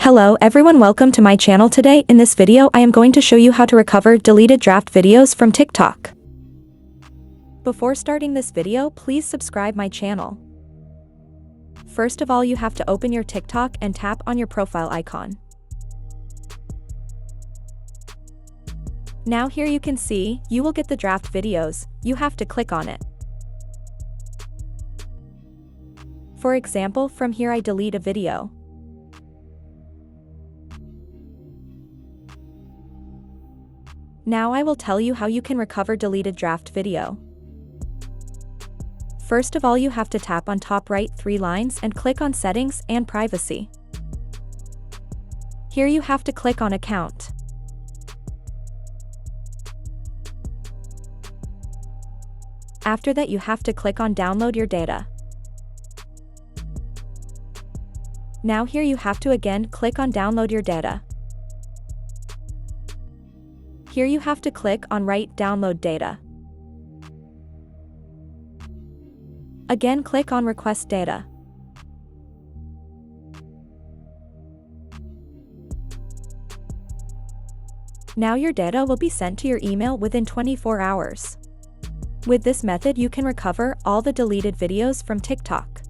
Hello everyone, welcome to my channel. Today in this video I am going to show you how to recover deleted draft videos from TikTok. Before starting this video, please subscribe my channel. First of all, you have to open your TikTok and tap on your profile icon. Now here you can see, you will get the draft videos, you have to click on it. For example, from here I delete a video. Now I will tell you how you can recover deleted draft video. First of all, you have to tap on top right 3 lines and click on Settings and Privacy. Here you have to click on Account. After that you have to click on Download your data. Now here you have to again click on Download your data. Here you have to click on Right Download Data. Again click on Request Data. Now your data will be sent to your email within 24 hours. With this method you can recover all the deleted videos from TikTok.